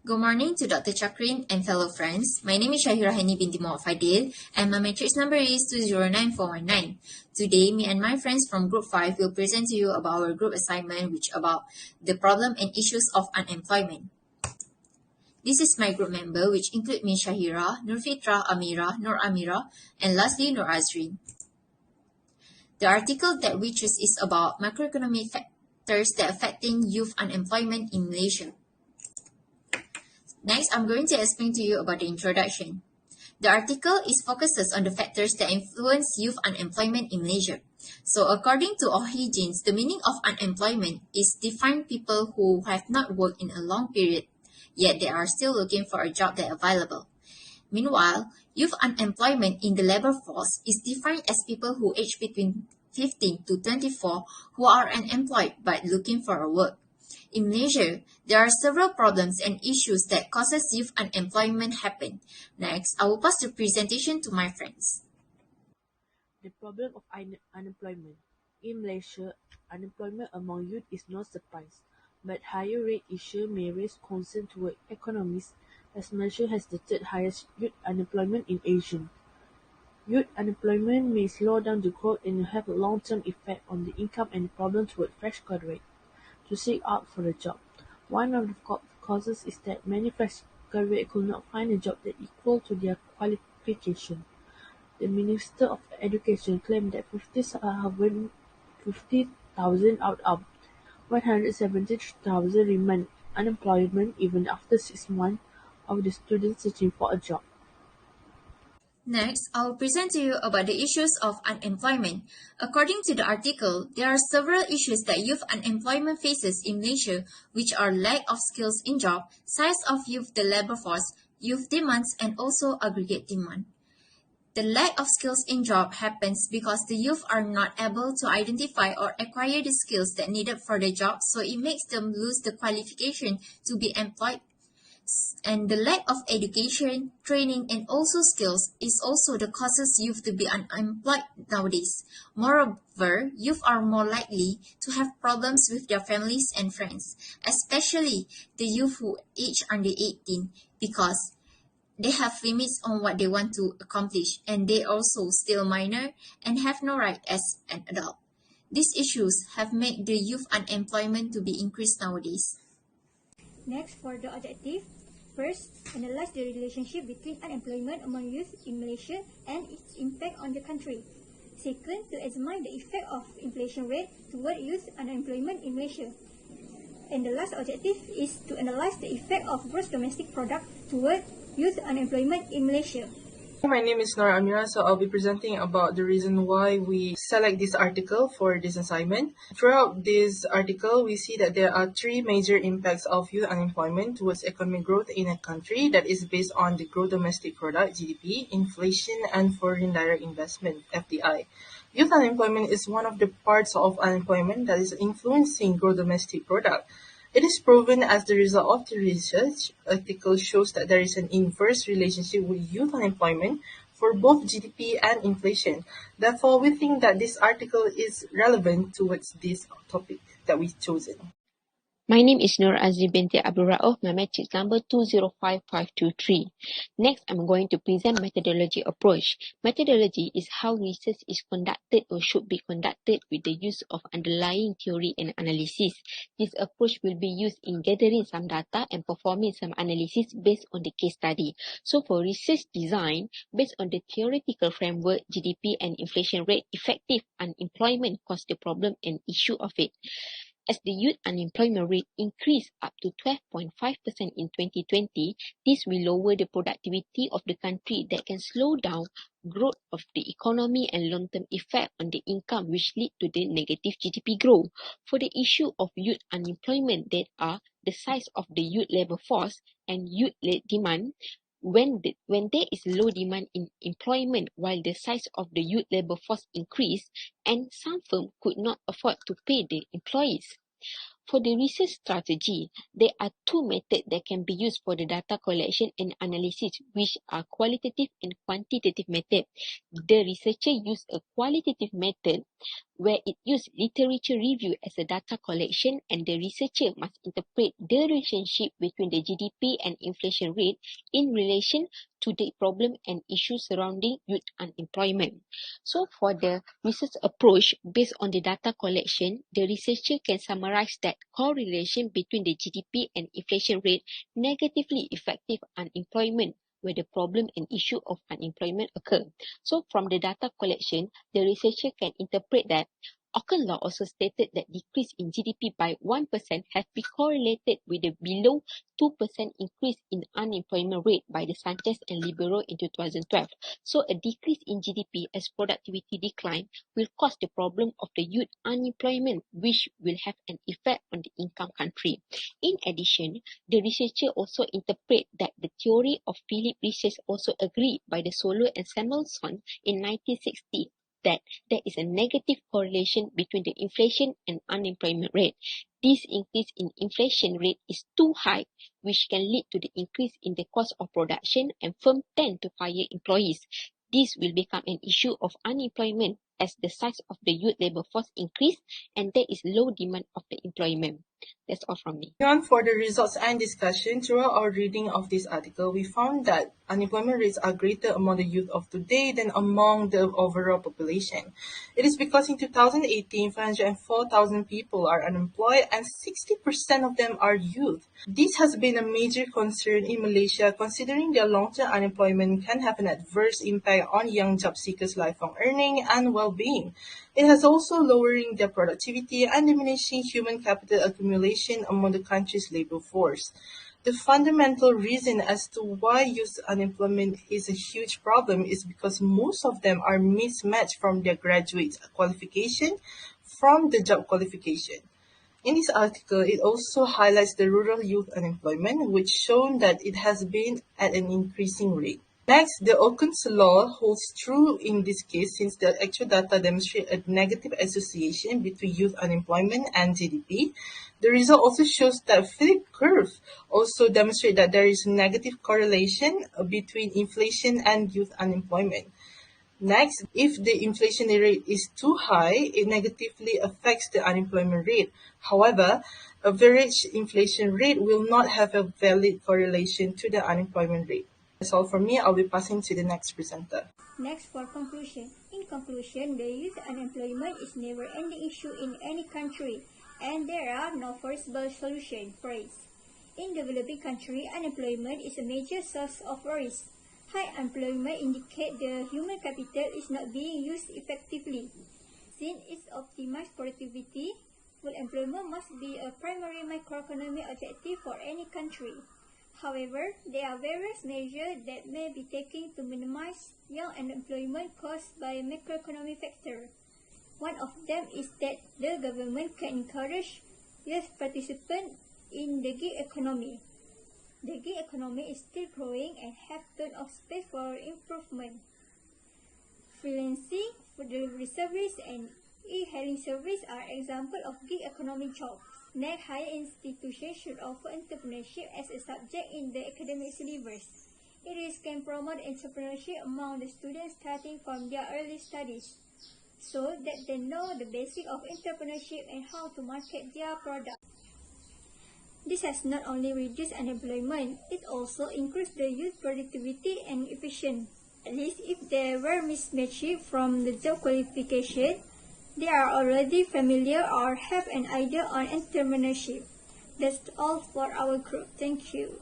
Good morning to Dr. Chakrin and fellow friends. My name is Shahira Hani binti Muhammad Fadil and my matrix number is 209419. Today, me and my friends from Group 5 will present to you about our group assignment which about the problem and issues of unemployment. This is my group member which include me Shahira, Nurfitra, Amira, Nur Amira, and lastly Nur Azrin. The article that we choose is about macroeconomic factors that affecting youth unemployment in Malaysia. Next, I'm going to explain to you about the introduction. The article focuses on the factors that influence youth unemployment in Malaysia. So according to O'Higgins, the meaning of unemployment is defined people who have not worked in a long period, yet they are still looking for a job that is available. Meanwhile, youth unemployment in the labor force is defined as people who age between 15 to 24 who are unemployed but looking for a work. In Malaysia, there are several problems and issues that causes youth unemployment happen. Next, I will pass the presentation to my friends. The problem of unemployment. In Malaysia, unemployment among youth is no surprise, but higher rate issue may raise concern toward economists as Malaysia has the third highest youth unemployment in Asia. Youth unemployment may slow down the growth and have a long-term effect on the income and problem toward fresh graduates to seek out for a job. One of the causes is that many fresh graduates could not find a job that equal to their qualification. The Minister of Education claimed that 50,000 out of 170,000 remain unemployed even after 6 months of the students searching for a job. Next, I will present to you about the issues of unemployment. According to the article, there are several issues that youth unemployment faces in Malaysia, which are lack of skills in job, size of youth the labor force, youth demands, and also aggregate demand. The lack of skills in job happens because the youth are not able to identify or acquire the skills that needed for the job, so it makes them lose the qualification to be employed. And the lack of education, training, and also skills is also the causes youth to be unemployed nowadays. Moreover, youth are more likely to have problems with their families and friends, especially the youth who age under 18, because they have limits on what they want to accomplish, and they also still minor and have no right as an adult. These issues have made the youth unemployment to be increased nowadays. Next, for the objective, first, analyze the relationship between unemployment among youth in Malaysia and its impact on the country. Second, to examine the effect of inflation rate toward youth unemployment in Malaysia. And the last objective is to analyze the effect of gross domestic product toward youth unemployment in Malaysia. My name is Nur Amira, so I'll be presenting about the reason why we select this article for this assignment. Throughout this article, we see that there are three major impacts of youth unemployment towards economic growth in a country that is based on the gross domestic product, GDP, inflation, and foreign direct investment, FDI. Youth unemployment is one of the parts of unemployment that is influencing gross domestic product. It is proven as the result of the research. Article shows that there is an inverse relationship with youth unemployment for both GDP and inflation. Therefore, we think that this article is relevant towards this topic that we've chosen. My name is Nur Azri binti Abdul Rauf, my matrix number 205523. Next, I'm going to present methodology approach. Methodology is how research is conducted or should be conducted with the use of underlying theory and analysis. This approach will be used in gathering some data and performing some analysis based on the case study. So for research design, based on the theoretical framework, GDP and inflation rate, effective unemployment cause the problem and issue of it. As the youth unemployment rate increased up to 12.5% in 2020, this will lower the productivity of the country that can slow down growth of the economy and long-term effect on the income which lead to the negative GDP growth. For the issue of youth unemployment that are the size of the youth labor force and youth demand, when there is low demand in employment while the size of the youth labor force increase and some firms could not afford to pay the employees. For the research strategy, there are two methods that can be used for the data collection and analysis, which are qualitative and quantitative method. The researcher use a qualitative method where it used literature review as a data collection, and the researcher must interpret the relationship between the GDP and inflation rate in relation to the problem and issues surrounding youth unemployment. So for the research approach based on the data collection, the researcher can summarize that correlation between the GDP and inflation rate negatively effective unemployment, where the problem and issue of unemployment occur. So from the data collection, the researcher can interpret that Auckland law also stated that decrease in GDP by 1% has been correlated with the below 2% increase in unemployment rate by the Sanchez and Libero in 2012. So a decrease in GDP as productivity decline will cause the problem of the youth unemployment, which will have an effect on the income country. In addition, the researcher also interpret that the theory of Philip Research also agreed by the Solo and Samuelson in 1960 that there is a negative correlation between the inflation and unemployment rate. This increase in inflation rate is too high, which can lead to the increase in the cost of production, and firms tend to fire employees. This will become an issue of unemployment as the size of the youth labor force increase and there is low demand of the employment. That's all from me. On for the results and discussion, throughout our reading of this article, we found that unemployment rates are greater among the youth of today than among the overall population. It is because in 2018, 504,000 people are unemployed and 60% of them are youth. This has been a major concern in Malaysia, considering their long-term unemployment can have an adverse impact on young job seekers' lifelong earning and well-being. It has also lowering their productivity and diminishing human capital accumulation among the country's labor force. The fundamental reason as to why youth unemployment is a huge problem is because most of them are mismatched from their graduate qualification from the job qualification. In this article, it also highlights the rural youth unemployment, which shown that it has been at an increasing rate. Next, the Auckland's law holds true in this case since the actual data demonstrate a negative association between youth unemployment and GDP. The result also shows that Philip curve also demonstrate that there is a negative correlation between inflation and youth unemployment. Next, if the inflation rate is too high, it negatively affects the unemployment rate. However, average inflation rate will not have a valid correlation to the unemployment rate. That's all from me. I'll be passing to the next presenter. Next, for conclusion. In conclusion, the youth unemployment is a never-ending issue in any country, and there are no forcible solution for it. In developing countries, unemployment is a major source of worries. High unemployment indicates the human capital is not being used effectively. Since its optimized productivity, full employment must be a primary macroeconomic objective for any country. However, there are various measures that may be taken to minimize young unemployment caused by macroeconomic factors. One of them is that the government can encourage youth participants in the gig economy. The gig economy is still growing and have tons of space for improvement. Freelancing, food delivery service, and e-hailing service are examples of gig economy jobs. Next, higher institutions should offer entrepreneurship as a subject in the academic syllabus. It can promote entrepreneurship among the students starting from their early studies, so that they know the basics of entrepreneurship and how to market their products. This has not only reduced unemployment, it also increased the youth productivity and efficiency. At least if they were mismatched from the job qualification, they are already familiar or have an idea on entrepreneurship. That's all for our group. Thank you.